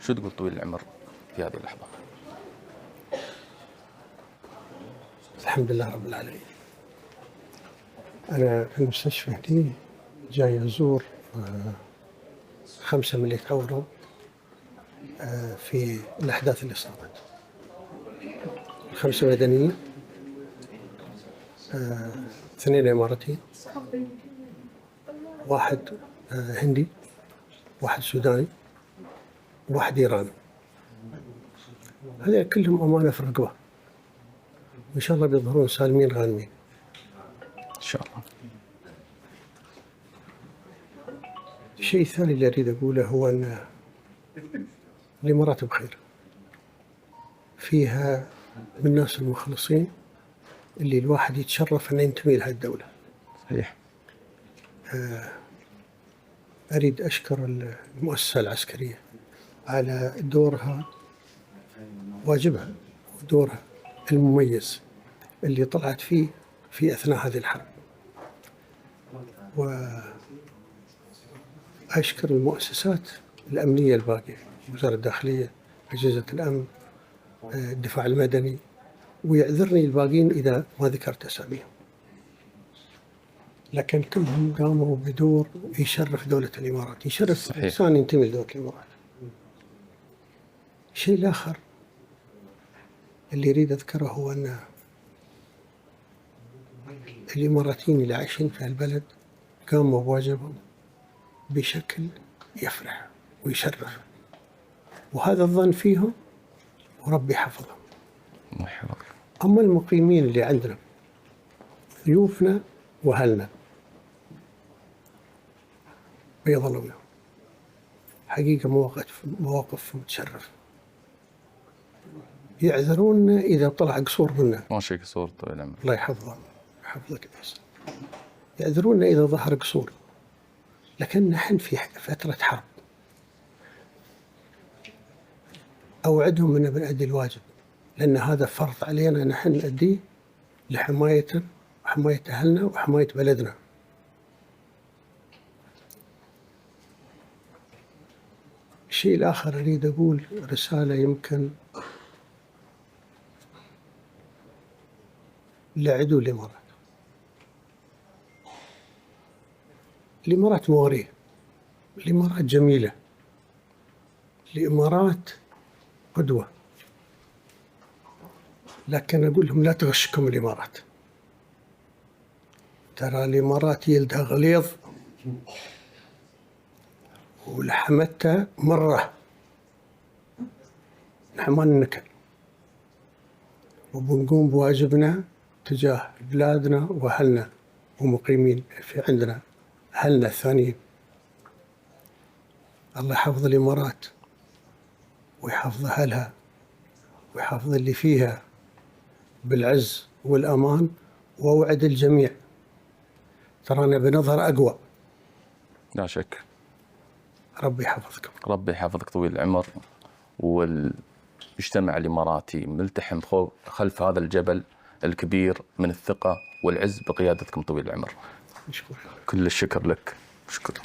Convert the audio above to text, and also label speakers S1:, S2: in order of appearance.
S1: شو تقول طويل العمر في هذه اللحظة؟
S2: الحمد لله رب العالمين. أنا في المستشفى هنا جاي أزور 5 من اللي تعوروا في الأحداث اللي صارت. 5 مدنيين، 2 إماراتيين، 1 هندي، 1 سوداني، 1 إيراني. هذول كلهم أمانة في الرقبة، وإن شاء الله بيظهرون سالمين غانمين
S1: إن شاء الله.
S2: الشيء الثاني اللي أريد أقوله هو أن الإمارات بخير، فيها من الناس المخلصين اللي الواحد يتشرف أن ينتمي لهذه الدولة.
S1: صحيح.
S2: أريد أشكر المؤسسة العسكرية على دورها، واجبها ودورها المميز اللي طلعت فيه في أثناء هذه الحرب. وأشكر المؤسسات الأمنية الباقية، وزارة الداخلية، أجهزة الأمن، الدفاع المدني، ويعذرني الباقين إذا ما ذكرت أساميهم، لكن كلهم قاموا بدور يشرف دولة الإمارات، يشرف
S1: صحيح.
S2: إنسان ينتمي لدولة الإمارات. الشيء الآخر اللي أريد أذكره هو أن الإماراتيين اللي عايشين في البلد قاموا بواجبهم بشكل يفرح ويشرف، وهذا الظن فيهم وربي حفظهم.
S1: الله يحفظك. أما
S2: أما المقيمين اللي عندنا ضيوفنا وأهلنا بيض الله وياهم، حقيقة مواقف متشرفة. يعذرونا إذا طلع قصور منا،
S1: ما شيء قصور طويل العمر.
S2: الله يحفظهم يحفظك بس. يعذرونا إذا ظهر قصور، لكن نحن في فترة حرب. أوعدهم أن بنأدي الواجب، لأن هذا فرض علينا نحن نأديه لحماية وحماية أهلنا وحماية بلدنا. الشيء الآخر أريد أقول رسالة يمكن لعدو الإمارات. الإمارات مغرية، الإمارات جميلة، الإمارات قدوة، لكن أقول لهم لا تغشكم الإمارات. ترى الإمارات يلدها غليظ ولحمتها مرة، نحن ما ننكل، وبنقوم بواجبنا تجاه بلادنا وأهلنا ومقيمين في عندنا أهلنا الثانيين. الله يحفظ الإمارات ويحفظ أهلها ويحفظ اللي فيها بالعز والأمان، وأوعد الجميع ترانا بنظهر أقوى.
S1: لا شك.
S2: ربي يحفظكم.
S1: ربي يحفظك طويل العمر. والمجتمع الإماراتي ملتحم خلف هذا الجبل الكبير من الثقة والعز بقيادتكم طويل العمر.
S2: مشكور.
S1: كل الشكر لك. شكرا.